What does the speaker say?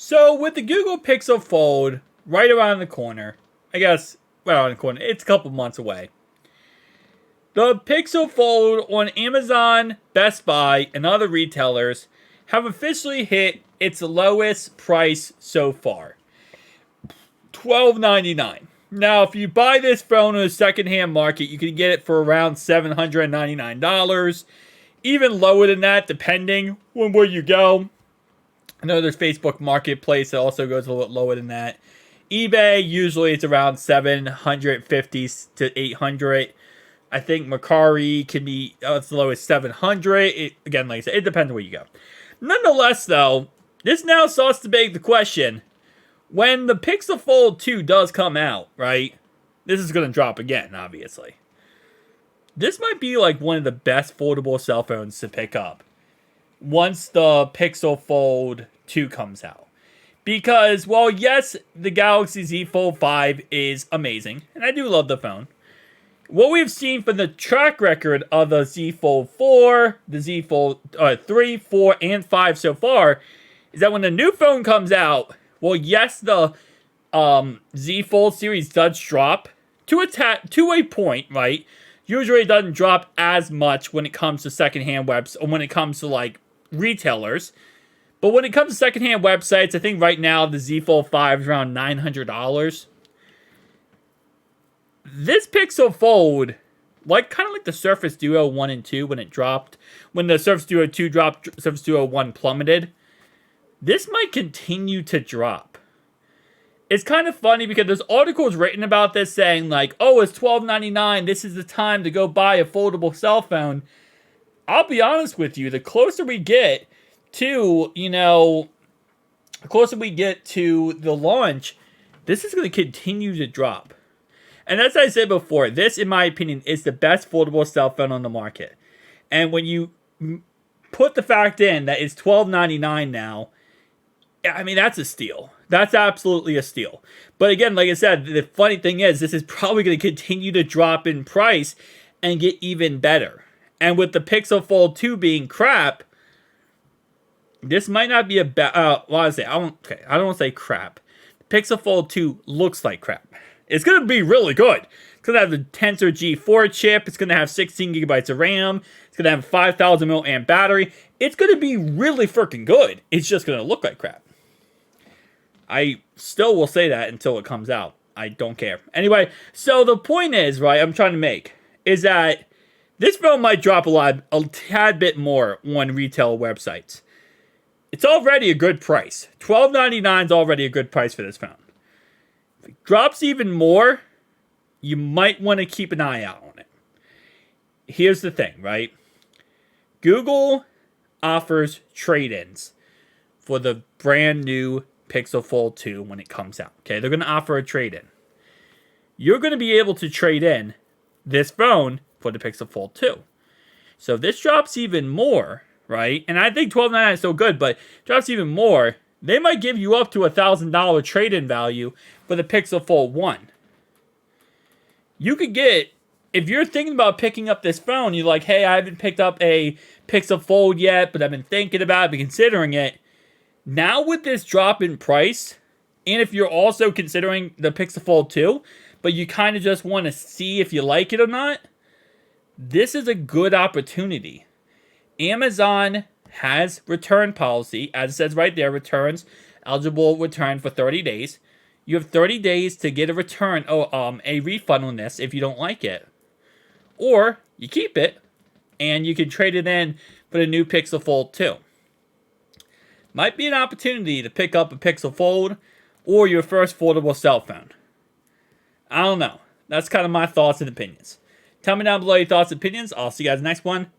So with the Google Pixel Fold right around the corner, I guess right around the corner, it's a couple months away. The Pixel Fold on Amazon, Best Buy, and other retailers have officially hit its lowest price so far. $12.99. Now, if you buy this phone in the secondhand market, you can get it for around $799. Even lower than that, depending on where you go. I know there's Facebook Marketplace that also goes a little lower than that. eBay, usually it's around $750 to $800. I think Mercari can be as low as $700. Again, like I said, it depends on where you go. Nonetheless, though, this now starts to beg the question, when the Pixel Fold 2 does come out, right? This is going to drop again, obviously. This might be like one of the best foldable cell phones to pick up once the Pixel Fold 2 comes out. Because, well, yes, the Galaxy Z Fold 5 is amazing, and I do love the phone. What we've seen from the track record of the Z Fold 4, the Z Fold 3, 4, and 5 so far, is that when the new phone comes out, well, yes, the Z Fold series does drop to a point, right? Usually it doesn't drop as much when it comes to secondhand webs, or when it comes to, like, retailers. But when it comes to secondhand websites, I think right now the Z Fold 5 is around $900. This Pixel Fold, kind of like the Surface Duo 1 and 2 when it dropped, when the Surface Duo 2 dropped, Surface Duo 1 plummeted, this might continue to drop. It's kind of funny because there's articles written about this saying like, oh, it's $12.99, this is the time to go buy a foldable cell phone. I'll be honest with you, the closer we get to, the launch, this is going to continue to drop. And as I said before, this, in my opinion, is the best foldable cell phone on the market. And when you put the fact in that it's $12.99 now, I mean, that's a steal. That's absolutely a steal. But again, like I said, the funny thing is, this is probably going to continue to drop in price and get even better. And with the Pixel Fold 2 being crap, this might not be a bad... I don't want to say crap. The Pixel Fold 2 looks like crap. It's going to be really good. It's going to have the Tensor G4 chip. It's going to have 16 gigabytes of RAM. It's going to have a 5,000 mAh battery. It's going to be really freaking good. It's just going to look like crap. I still will say that until it comes out. I don't care. Anyway, so the point is, right, I'm trying to make, is that this phone might drop a tad bit more on retail websites. It's already a good price. $12.99 is already a good price for this phone. If it drops even more, you might want to keep an eye out on it. Here's the thing, right? Google offers trade-ins for the brand new Pixel Fold 2 when it comes out. Okay, they're going to offer a trade-in. You're going to be able to trade in this phone for the Pixel Fold 2. So if this drops even more, right? And I think $12.99 is still good, but drops even more, they might give you up to $1,000 trade-in value for the Pixel Fold 1. You could get, if you're thinking about picking up this phone, you're like, hey, I haven't picked up a Pixel Fold yet, but I've been thinking about it, been considering it. Now with this drop in price, and if you're also considering the Pixel Fold 2, but you kind of just want to see if you like it or not, this is a good opportunity. Amazon has return policy, as it says right there, returns, eligible return for 30 days. You have 30 days to get a return, a refund on this if you don't like it. Or you keep it, and you can trade it in for the new Pixel Fold 2. Might be an opportunity to pick up a Pixel Fold or your first foldable cell phone. I don't know. That's kind of my thoughts and opinions. Tell me down below your thoughts and opinions. I'll see you guys in the next one.